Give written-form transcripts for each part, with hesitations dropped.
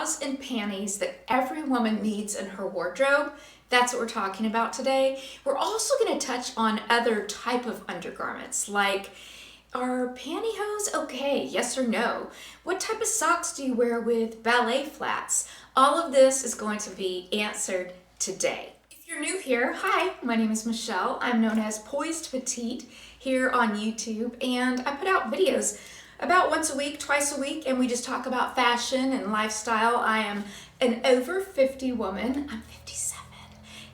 bras and panties that every woman needs in her wardrobe. That's what we're talking about today. We're also going to touch on other type of undergarments, like, are pantyhose okay? Yes or no? What type of socks do you wear with ballet flats? All of this is going to be answered today. If you're new here, hi, my name is Michelle. I'm known as Poised Petite here on YouTube, and I put out videos about once a week, twice a week, and we just talk about fashion and lifestyle. I am an over 50 woman. I'm 57.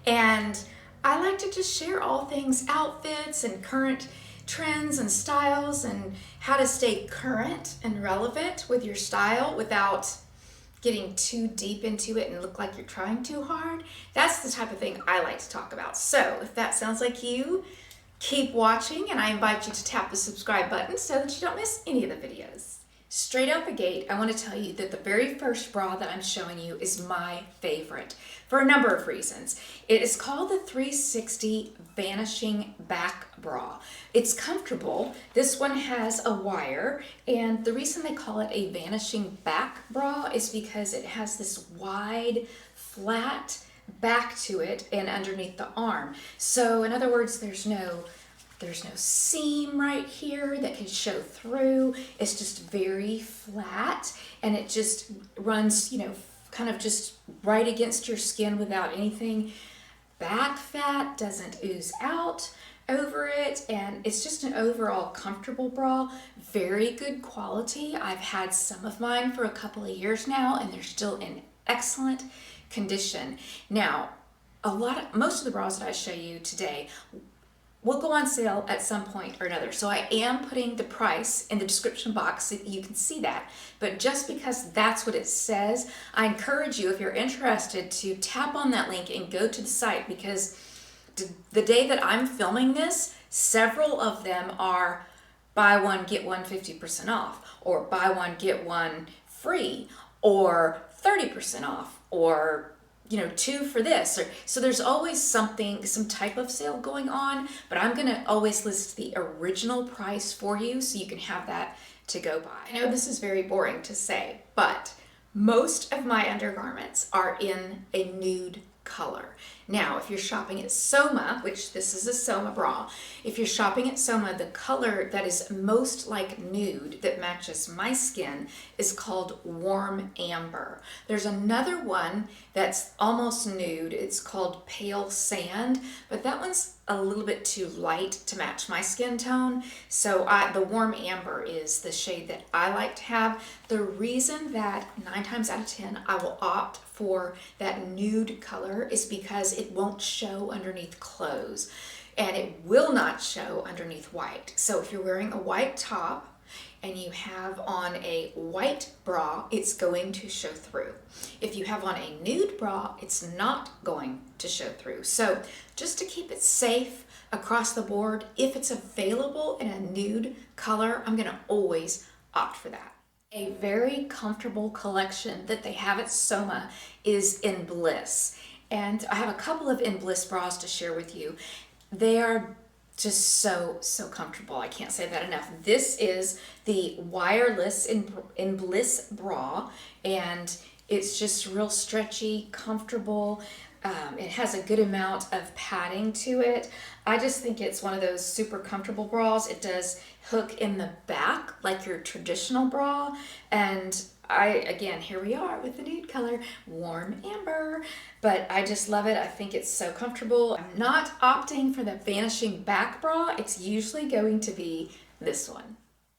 And I like to just share all things outfits and current trends and styles and how to stay current and relevant with your style without getting too deep into it and look like you're trying too hard. That's the type of thing I like to talk about. So if that sounds like you, keep watching, and I invite you to tap the subscribe button so that you don't miss any of the videos. Straight out the gate, I want to tell you that the very first bra that I'm showing you is my favorite for a number of reasons. It is called the 360 Vanishing Back Bra. It's comfortable. This one has a wire, and the reason they call it a vanishing back bra is because it has this wide, flat back to it and underneath the arm. So in other words, there's no seam right here that can show through. It's just very flat, and it just runs, kind of just right against your skin without anything. Back fat doesn't ooze out over it, and it's just an overall comfortable bra. Very good quality. I've had some of mine for a couple of years now, and they're still in excellent condition. Now, most of the bras that I show you today will go on sale at some point or another. So I am putting the price in the description box so you can see that. But just because that's what it says, I encourage you, if you're interested, to tap on that link and go to the site, because the day that I'm filming this, several of them are buy one, get one 50% off, or buy one, get one free, or 30% off, or two for this. So there's always some type of sale going on, but I'm gonna always list the original price for you so you can have that to go by. I know this is very boring to say, but most of my undergarments are in a nude color. Now, if you're shopping at Soma, which this is a Soma bra, if you're shopping at Soma, the color that is most like nude that matches my skin is called warm amber. There's another one that's almost nude. It's called pale sand, but that one's a little bit too light to match my skin tone. So the warm amber is the shade that I like to have. The reason that 9 times out of 10 I will opt for that nude color is because it won't show underneath clothes, and it will not show underneath white. So if you're wearing a white top and you have on a white bra, it's going to show through. If you have on a nude bra, it's not going to show through. So just to keep it safe across the board, if it's available in a nude color, I'm gonna always opt for that. A very comfortable collection that they have at Soma is Enbliss. And I have a couple of Enbliss bras to share with you. They are just so comfortable. I can't say that enough. This is the wireless Enbliss bra, and it's just real stretchy, comfortable. It has a good amount of padding to it. I just think it's one of those super comfortable bras. It does hook in the back like your traditional bra, and again, here we are with the nude color, warm amber, but I just love it. I think it's so comfortable. I'm not opting for the vanishing back bra. It's usually going to be this one.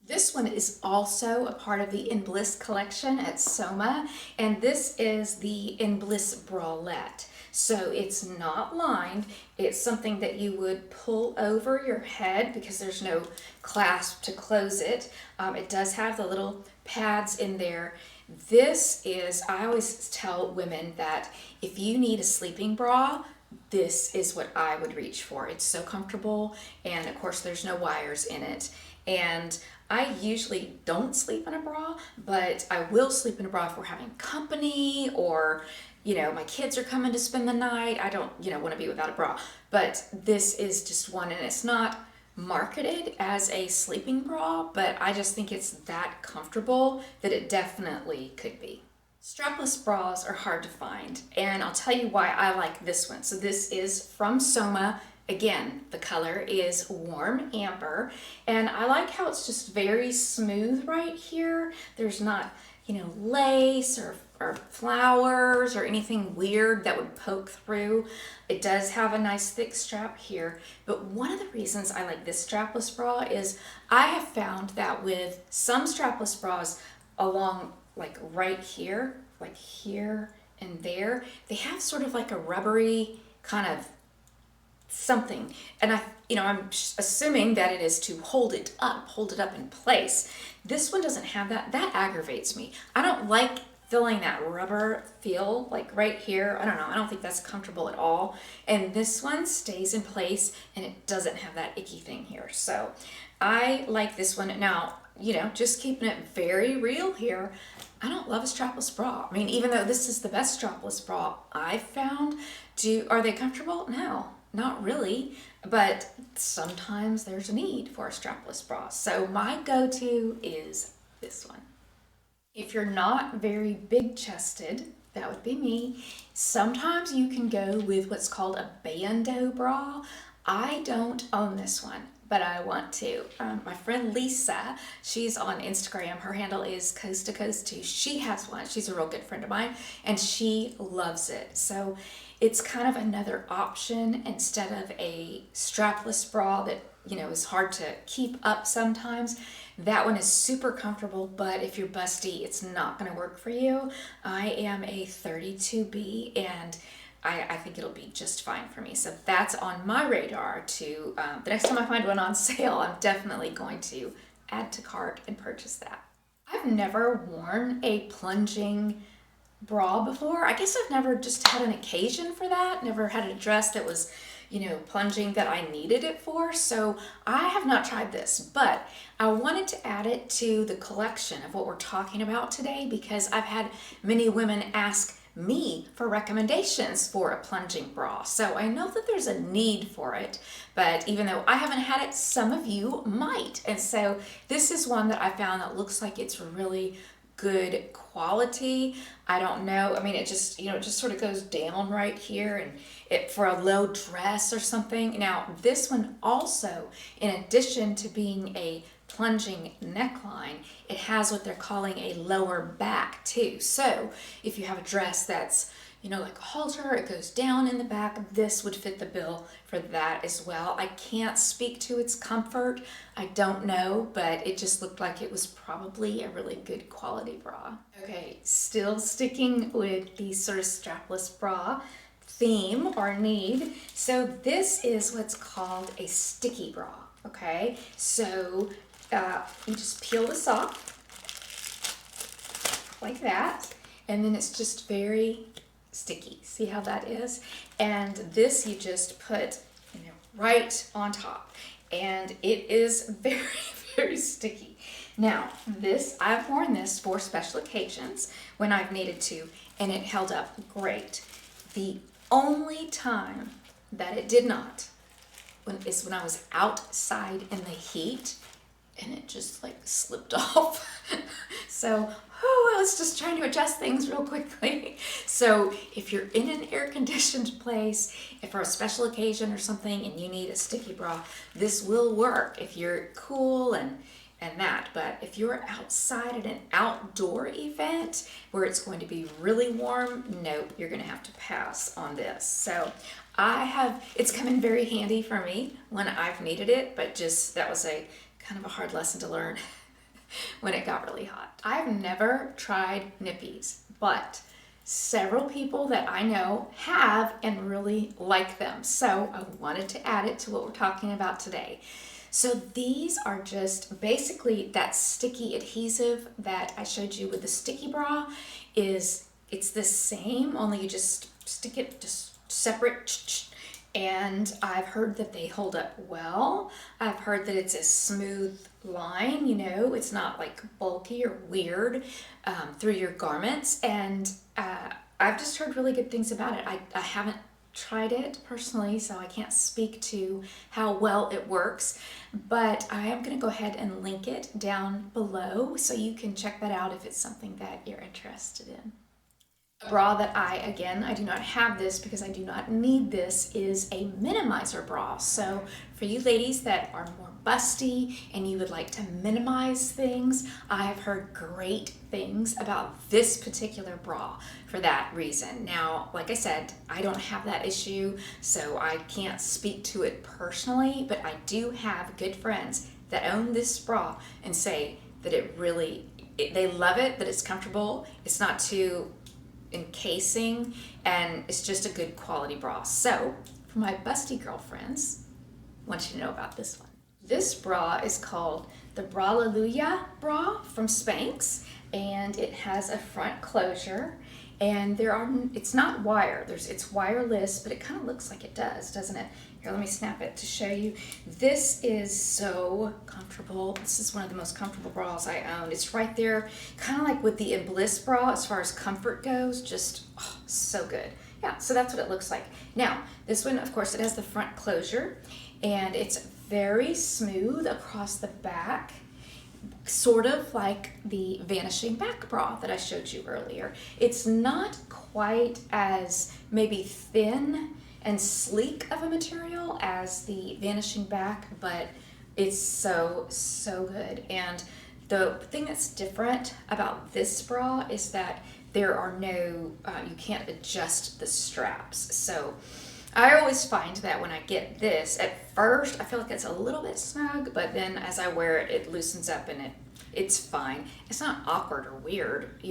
This one is also a part of the Enbliss collection at Soma, and this is the Enbliss bralette. So it's not lined. It's something that you would pull over your head because there's no clasp to close it. It does have the little pads in there. This is, I always tell women that if you need a sleeping bra, this is what I would reach for. It's so comfortable, and of course there's no wires in it. And I usually don't sleep in a bra, but I will sleep in a bra if we're having company, or my kids are coming to spend the night. I don't want to be without a bra. But this is just one, and it's not marketed as a sleeping bra, but I just think it's that comfortable that it definitely could be. Strapless bras are hard to find, and I'll tell you why I like this one. So this is from Soma. Again, the color is warm amber, and I like how it's just very smooth right here. There's not, lace or flowers or anything weird that would poke through. It does have a nice thick strap here, but one of the reasons I like this strapless bra is I have found that with some strapless bras along like right here, like here and there, they have sort of like a rubbery kind of something. And I'm assuming that it is to hold it up in place. This one doesn't have that. That aggravates me. I don't like feeling that rubber feel like right here. I don't know. I don't think that's comfortable at all. And this one stays in place and it doesn't have that icky thing here. So I like this one. Now, just keeping it very real here, I don't love a strapless bra. I mean, even though this is the best strapless bra I've found, are they comfortable? No, not really. But sometimes there's a need for a strapless bra. So my go-to is this one. If you're not very big chested, that would be me. Sometimes you can go with what's called a bandeau bra. I don't own this one, but I want to. My friend Lisa, she's on Instagram. Her handle is Coast to Coast 2. She has one. She's a real good friend of mine, and she loves it. So it's kind of another option instead of a strapless bra that, is hard to keep up sometimes. That one is super comfortable, but if you're busty, it's not going to work for you. I am a 32B, and I think it'll be just fine for me. So that's on my radar to, the next time I find one on sale, I'm definitely going to add to cart and purchase that. I've never worn a plunging bra before. I guess I've never just had an occasion for that. Never had a dress that was, plunging that I needed it for. So I have not tried this, but I wanted to add it to the collection of what we're talking about today because I've had many women ask me for recommendations for a plunging bra. So I know that there's a need for it, but even though I haven't had it, some of you might. And so this is one that I found that looks like it's really good quality. I don't know. I mean, it just, it just sort of goes down right here and it for a low dress or something. Now, this one also, in addition to being a plunging neckline, it has what they're calling a lower back too. So if you have a dress that's, like a halter, it goes down in the back, this would fit the bill for that as well. I can't speak to its comfort. I don't know, but it just looked like it was probably a really good quality bra. Okay, still sticking with the sort of strapless bra theme or need. So this is what's called a sticky bra, okay? So you just peel this off like that, and then it's just very sticky. See how that is? And this you just put right on top, and it is very, very sticky. Now, I've worn this for special occasions when I've needed to, and it held up great. The only time that it did not is when I was outside in the heat, and it just like slipped off. So, I was just trying to adjust things real quickly. So if you're in an air-conditioned place, if for a special occasion or something and you need a sticky bra, this will work if you're cool and that. But if you're outside at an outdoor event where it's going to be really warm, no, you're going to have to pass on this. So it's come in very handy for me when I've needed it, but that was a kind of a hard lesson to learn when it got really hot. I've never tried nippies, but several people that I know have and really like them. So I wanted to add it to what we're talking about today. So these are just basically that sticky adhesive that I showed you with the sticky bra. It's the same, only you just stick it just separate. And I've heard that they hold up well. I've heard that it's a smooth line, it's not like bulky or weird through your garments. And I've just heard really good things about it. I haven't tried it personally, so I can't speak to how well it works, but I am going to go ahead and link it down below so you can check that out if it's something that you're interested in. A bra that I do not have this because I do not need this, is a minimizer bra. So for you ladies that are more busty and you would like to minimize things, I have heard great things about this particular bra for that reason. Now, like I said, I don't have that issue, so I can't speak to it personally, but I do have good friends that own this bra and say that they love it, that it's comfortable, it's not too encasing, and it's just a good quality bra. So for my busty girlfriends, I want you to know about this one. This bra is called the Braleluya bra from Spanx, and it has a front closure, and it's not wire, it's wireless, but it kind of looks like it does, doesn't it? Here, let me snap it to show you. This is so comfortable. This is one of the most comfortable bras I own. It's right there, kind of like with the Enbliss bra as far as comfort goes, just so good. Yeah, so that's what it looks like. Now, this one, of course, it has the front closure, and it's very smooth across the back, sort of like the Vanishing back bra that I showed you earlier. It's not quite as maybe thin and sleek of a material as the Vanishing back, but it's so good. And the thing that's different about this bra is that there are no, you can't adjust the straps. So I always find that when I get this, at first I feel like it's a little bit snug, but then as I wear it, it loosens up and it's fine. It's not awkward or weird,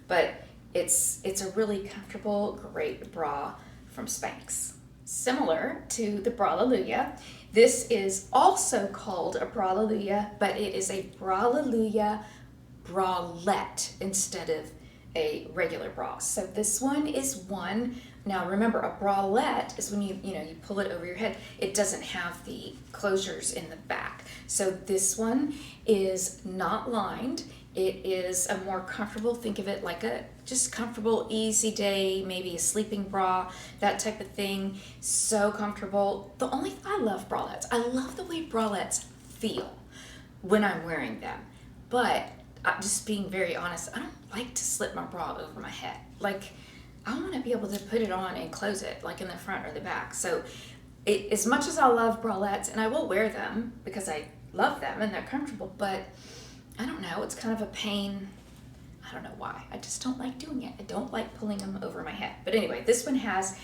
but it's a really comfortable, great bra from Spanx. Similar to the Braleluya, this is also called a Braleluya, but it is a Braleluya bralette instead of a regular bra. So this one is one. Now remember, a bralette is when you pull it over your head. It doesn't have the closures in the back. So this one is not lined. It is a more comfortable, think of it like a just comfortable, easy day, maybe a sleeping bra, that type of thing. So comfortable. I love bralettes. I love the way bralettes feel when I'm wearing them. But just being very honest, I don't like to slip my bra over my head. Like, I want to be able to put it on and close it, like in the front or the back. So as much as I love bralettes, and I will wear them because I love them and they're comfortable, but I don't know, it's kind of a pain. I don't know why. I just don't like doing it. I don't like pulling them over my head. But anyway, this one has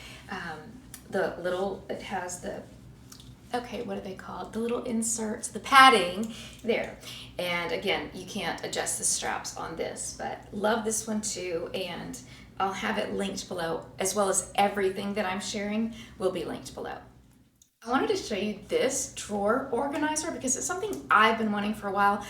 what are they called? The little inserts, the padding there. And again, you can't adjust the straps on this, but love this one too. And I'll have it linked below, as well as everything that I'm sharing will be linked below. I wanted to show you this drawer organizer because it's something I've been wanting for a while.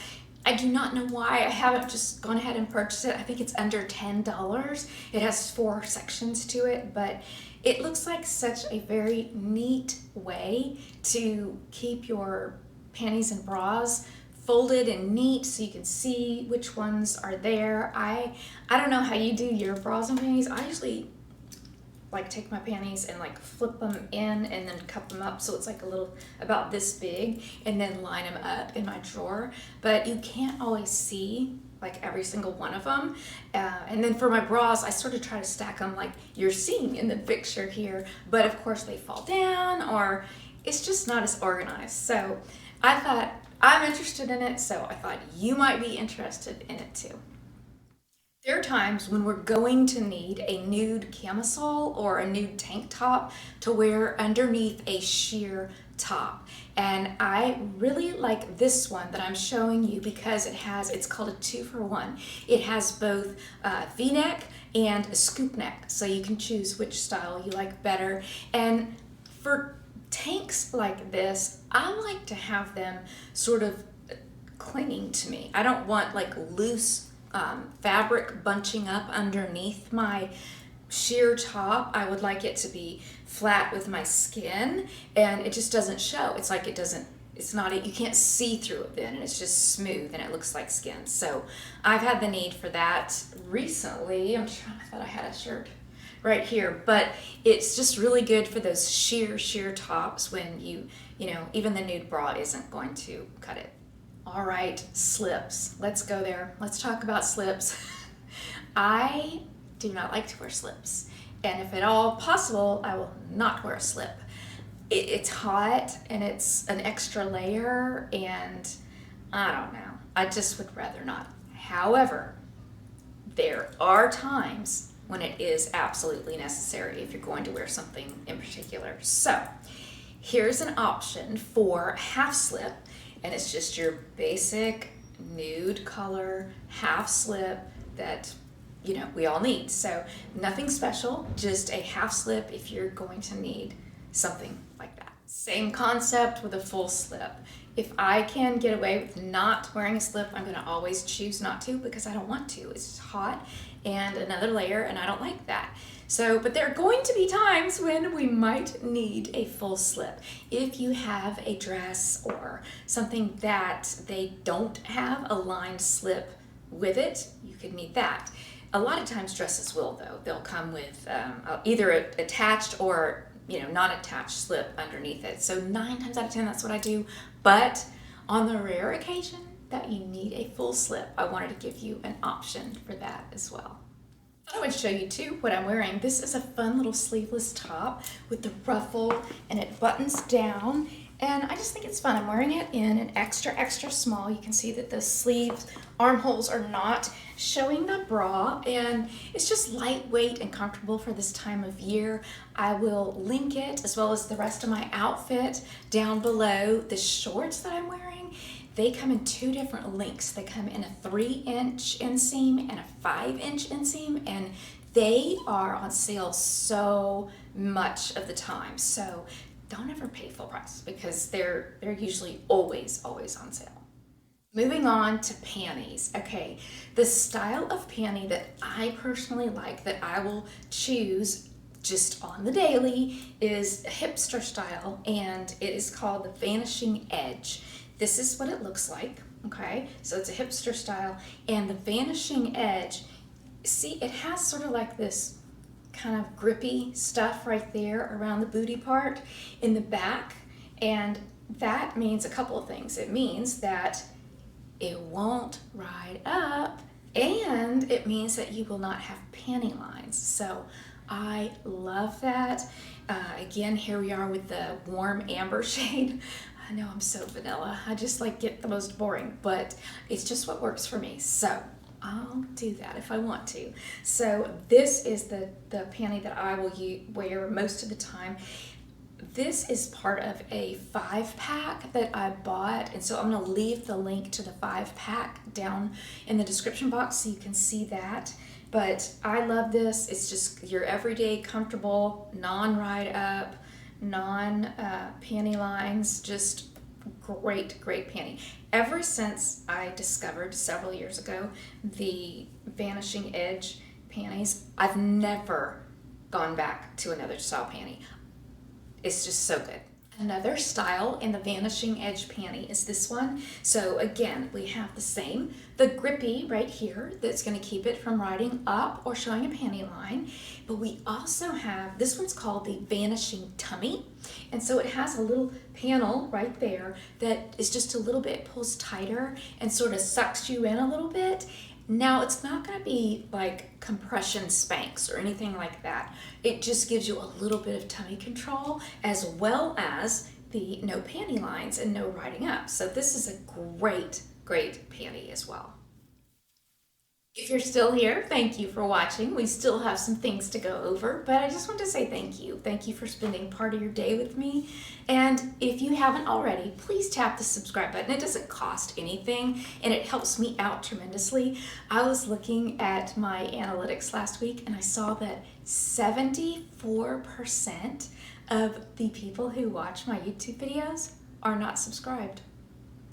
I do not know why I haven't just gone ahead and purchased it. I think it's under $10. It has 4 sections to it, but it looks like such a very neat way to keep your panties and bras folded and neat so you can see which ones are there. I don't know how you do your bras and panties. I usually like take my panties and like flip them in and then cup them up so it's like a little about this big, and then line them up in my drawer. But you can't always see like every single one of them. And then for my bras, I sort of try to stack them like you're seeing in the picture here, but of course they fall down or it's just not as organized. So I thought, I'm interested in it, so I thought you might be interested in it too. There are times when we're going to need a nude camisole or a nude tank top to wear underneath a sheer top. And I really like this one that I'm showing you because it's called a 2-for-1. It has both V-neck and a scoop neck, so you can choose which style you like better. And for tanks like this, I like to have them sort of clinging to me. I don't want like loose fabric bunching up underneath my sheer top. I would like it to be flat with my skin, and it just doesn't show. It's like you can't see through it then, and it's just smooth and it looks like skin. So I've had the need for that recently. I thought I had a shirt right here, but it's just really good for those sheer tops when even the nude bra isn't going to cut it. All right, slips. Let's go there. Let's talk about slips. I do not like to wear slips. And if at all possible, I will not wear a slip. It's hot and it's an extra layer, and I don't know. I just would rather not. However, there are times when it is absolutely necessary if you're going to wear something in particular. So here's an option for half slip, and it's just your basic nude color half slip that we all need. So nothing special, just a half slip if you're going to need something like that. Same concept with a full slip. If I can get away with not wearing a slip, I'm going to always choose not to because I don't want to. It's hot and another layer, and I don't like that. So, but there are going to be times when we might need a full slip. If you have a dress or something that they don't have a lined slip with it, you could need that. A lot of times dresses will, though. They'll come with either attached or non-attached slip underneath it. So 9 times out of 10, that's what I do. But on the rare occasion that you need a full slip, I wanted to give you an option for that as well. I would show you too what I'm wearing. This is a fun little sleeveless top with the ruffle, and it buttons down, and I just think it's fun. I'm wearing it in an extra small. You can see that the sleeves armholes are not showing the bra, and it's just lightweight and comfortable for this time of year. I will link it as well as the rest of my outfit down below. The shorts that I'm wearing, they come in 2 different lengths. They come in a 3-inch inseam and a 5-inch inseam, and they are on sale so much of the time. So don't ever pay full price because they're usually always on sale. Moving on to panties. Okay, the style of panty that I personally like, that I will choose just on the daily, is a hipster style, and it is called the Vanishing Edge. This is what it looks like, okay? So it's a hipster style, and the Vanishing Edge, see, it has sort of like this kind of grippy stuff right there around the booty part in the back, and that means a couple of things. It means that it won't ride up, and it means that you will not have panty lines. So I love that. Again, here we are with the warm amber shade. I know I'm so vanilla. I just get the most boring, but it's just what works for me. So I'll do that if I want to. So this is the panty that I will wear most of the time. This is part of a 5-pack that I bought, and so I'm going to leave the link to the 5-pack down in the description box so you can see that. But I love this. It's just your everyday comfortable, non-ride up, non-panty lines, just great panty. Ever since I discovered several years ago the Vanishing Edge panties, I've never gone back to another style panty. It's just so good. Another style in the Vanishing Edge panty is this one. So again, we have the grippy right here that's going to keep it from riding up or showing a panty line. But we also have, this one's called the Vanishing Tummy. And so it has a little panel right there that is just a little bit, pulls tighter and sort of sucks you in a little bit. Now, it's not going to be like compression Spanx or anything like that. It just gives you a little bit of tummy control as well as the no panty lines and no riding up. So this is a great panty as well. If you're still here, thank you for watching. We still have some things to go over, but I just want to say thank you. Thank you for spending part of your day with me. And if you haven't already, please tap the subscribe button. It doesn't cost anything, and it helps me out tremendously. I was looking at my analytics last week, and I saw that 74% of the people who watch my YouTube videos are not subscribed.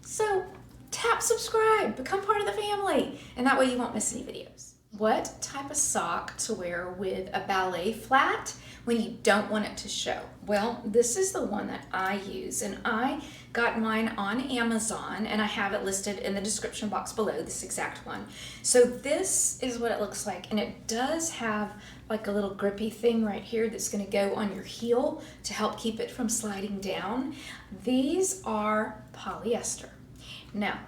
So tap subscribe, become part of the family, and that way you won't miss any videos. What type of sock to wear with a ballet flat when you don't want it to show? Well, this is the one that I use, and I got mine on Amazon, and I have it listed in the description box below, this exact one. So this is what it looks like, and it does have like a little grippy thing right here that's going to go on your heel to help keep it from sliding down. These are polyester. Now,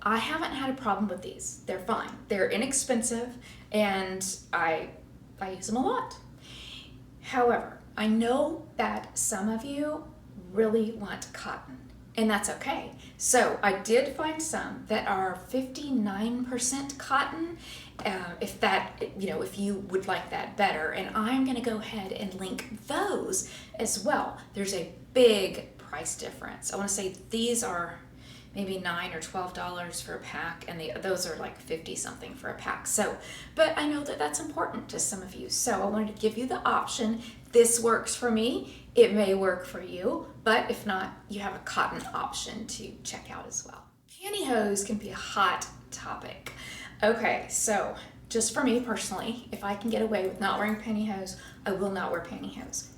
I haven't had a problem with these. They're fine. They're inexpensive, and I I use them a lot. However, I know that some of you really want cotton, and that's okay. So I did find some that are 59% cotton, if you would like that better, and I'm gonna go ahead and link those as well. There's a big price difference. I wanna say these are maybe $9 or $12 for a pack, and those are like 50 something for a pack. So, but I know that that's important to some of you. So I wanted to give you the option. This works for me. It may work for you, but if not, you have a cotton option to check out as well. Pantyhose can be a hot topic. Okay, so just for me personally, if I can get away with not wearing pantyhose, I will not wear pantyhose.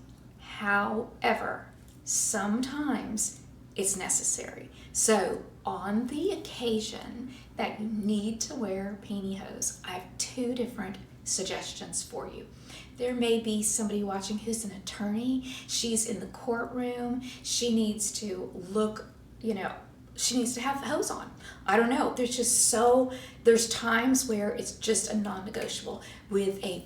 However, sometimes it's necessary. So on the occasion that you need to wear pantyhose, I have two different suggestions for you. There may be somebody watching who's an attorney. She's in the courtroom. She needs to look, she needs to have the hose on. I don't know. There's times where it's just a non-negotiable. With a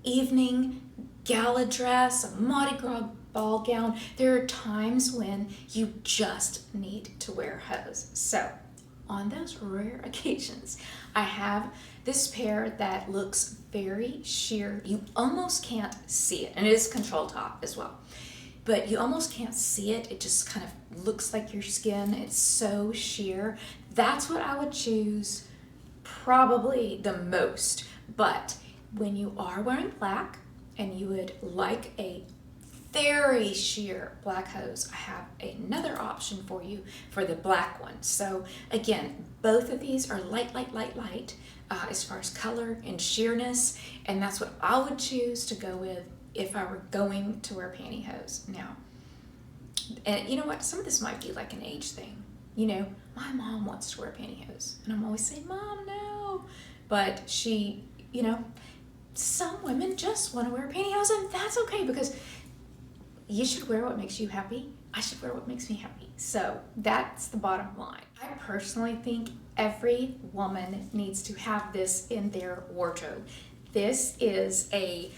evening gala dress, a Mardi Gras ball gown, there are times when you just need to wear hose. So on those rare occasions, I have this pair that looks very sheer. You almost can't see it, and it is control top as well, but you almost can't see it. It just kind of looks like your skin. It's so sheer. That's what I would choose probably the most. But when you are wearing black and you would like a very sheer black hose, I have another option for you for the black one. So again, both of these are light as far as color and sheerness, and that's what I would choose to go with if I were going to wear pantyhose. Now, and you know what, some of this might be like an age thing. My mom wants to wear pantyhose, and I'm always saying, Mom, no. But she, some women just want to wear pantyhose, and that's okay, because you should wear what makes you happy. I should wear what makes me happy. So that's the bottom line. I personally think every woman needs to have this in their wardrobe. This is a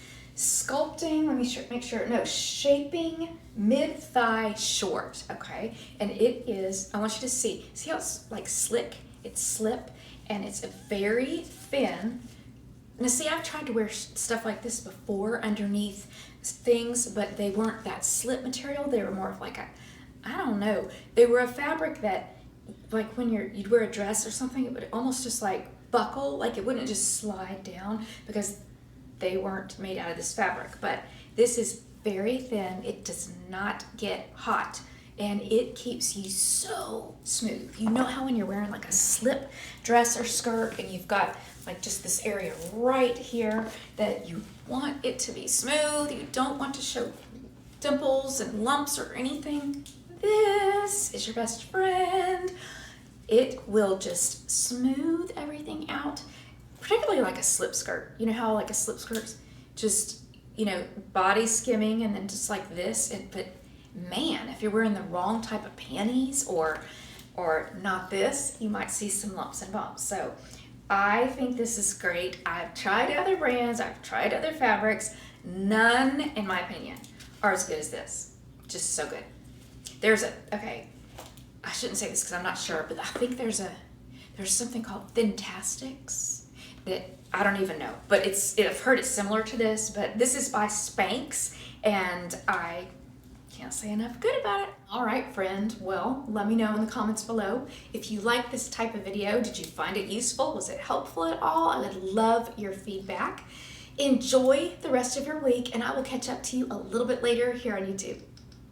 shaping mid-thigh short, okay? And it is, I want you to see how it's like slick? It's slip, and it's a very thin. Now see, I've tried to wear stuff like this before underneath things, but they weren't that slip material. They were more of like they were a fabric that, like when you'd wear a dress or something, it would almost just like buckle, like it wouldn't just slide down, because they weren't made out of this fabric. But this is very thin. It does not get hot, and it keeps you so smooth. You know how when you're wearing like a slip dress or skirt and you've got like just this area right here that you want it to be smooth, you don't want to show dimples and lumps or anything, this is your best friend. It will just smooth everything out, particularly like a slip skirt. You know how like a slip skirt's just, body skimming and then just like this, but man, if you're wearing the wrong type of panties or not this, you might see some lumps and bumps. So I think this is great. I've tried other brands, I've tried other fabrics. None, in my opinion, are as good as this. Just so good. I shouldn't say this because I'm not sure, but I think there's something called Thintastics that I don't even know, but I've heard it's similar to this, but this is by Spanx, and I can't say enough good about it. All right, friend. Well, let me know in the comments below if you like this type of video. Did you find it useful? Was it helpful at all? I would love your feedback. Enjoy the rest of your week, and I will catch up to you a little bit later here on YouTube.